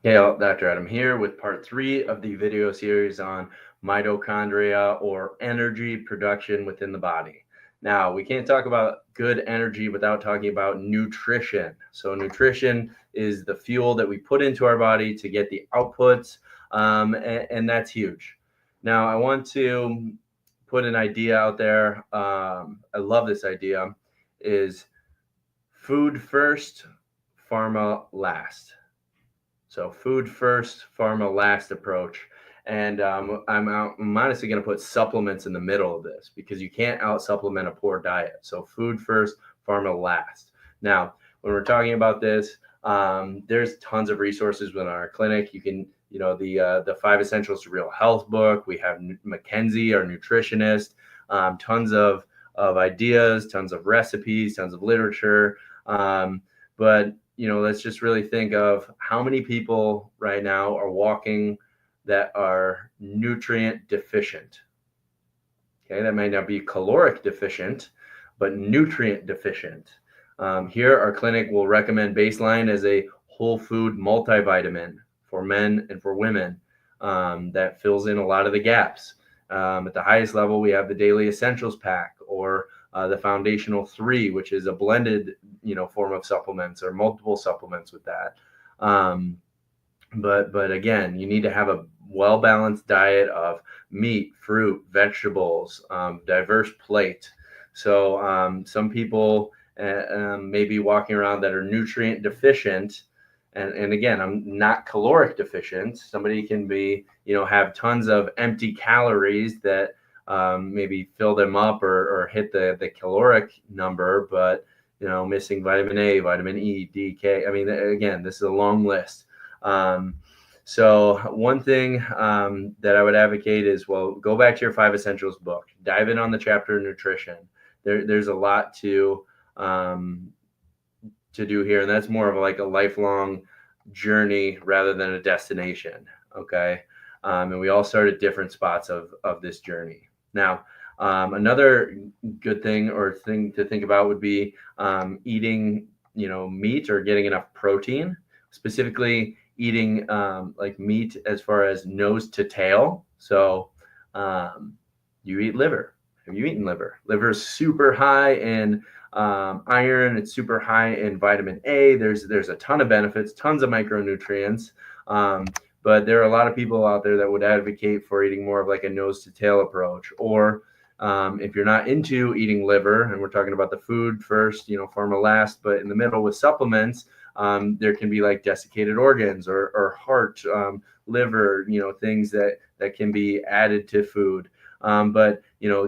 Hey, Dr. Adam here with part 3 of the video series on mitochondria or energy production within the body. Now, we can't talk about good energy without talking about nutrition. So, nutrition is the fuel that we put into our body to get the outputs, and that's huge. Now, I want to put an idea out there. I love this idea: is food first, pharma last. So food first, pharma last approach. And I'm honestly going to put supplements in the middle of this because you can't out supplement a poor diet. So food first, pharma last. Now, when we're talking about this, there's tons of resources within our clinic. You can, the 5 Essentials to Real Health book. We have Mackenzie, our nutritionist. Tons of ideas, tons of recipes, tons of literature. But let's just really think of how many people right now are walking that are nutrient deficient. Okay, that might not be caloric deficient, but nutrient deficient. Here, our clinic will recommend Baseline as a whole food multivitamin for men and for women that fills in a lot of the gaps. At the highest level, we have the Daily Essentials Pack or the Foundational 3, which is a blended, form of supplements or multiple supplements with that. But again, you need to have a well-balanced diet of meat, fruit, vegetables, diverse plate. So some people may be walking around that are nutrient deficient. And again, I'm not caloric deficient. Somebody can be, have tons of empty calories that maybe fill them up or hit the caloric number, but, missing vitamin A, vitamin E, D, K. I mean, again, this is a long list. So one thing that I would advocate is, well, go back to your 5 Essentials book, dive in on the chapter of nutrition. There's a lot to do here, and that's more of like a lifelong journey rather than a destination. Okay, and we all start at different spots of this journey. Now, another good thing or thing to think about would be eating, meat or getting enough protein, specifically eating like meat as far as nose to tail. So you eat liver. Have you eaten liver? Liver is super high in iron. It's super high in vitamin A. There's a ton of benefits, tons of micronutrients. But there are a lot of people out there that would advocate for eating more of like a nose to tail approach. Or if you're not into eating liver, and we're talking about the food first, pharma last, but in the middle with supplements, there can be like desiccated organs or heart, liver, things that can be added to food. But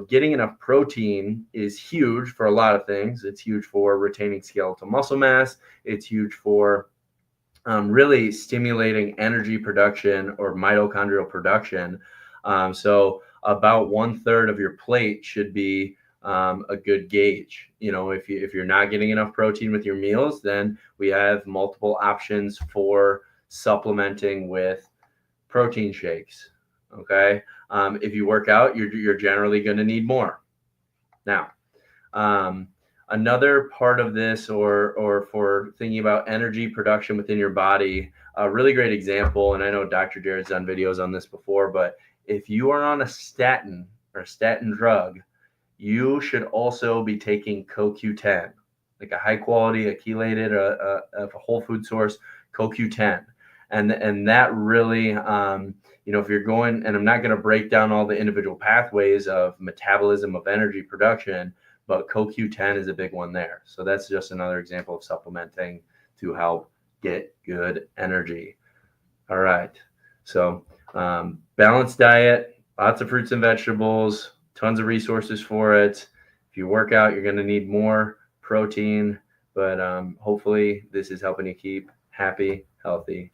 getting enough protein is huge for a lot of things. It's huge for retaining skeletal muscle mass. It's huge for really stimulating energy production or mitochondrial production. So about 1/3 of your plate should be a good gauge. If you're not getting enough protein with your meals, then we have multiple options for supplementing with protein shakes. Okay. If you work out, you're generally going to need more. Now, another part of this, or for thinking about energy production within your body, a really great example, and I know Dr. Jared's done videos on this before, but if you are on a statin or a statin drug, you should also be taking CoQ10, like a high quality, a chelated, a whole food source, CoQ10. And that really, if you're going, and I'm not going to break down all the individual pathways of metabolism of energy production, but CoQ10 is a big one there. So that's just another example of supplementing to help get good energy. All right. So balanced diet, lots of fruits and vegetables, tons of resources for it. If you work out, you're going to need more protein, but hopefully this is helping you keep happy, healthy,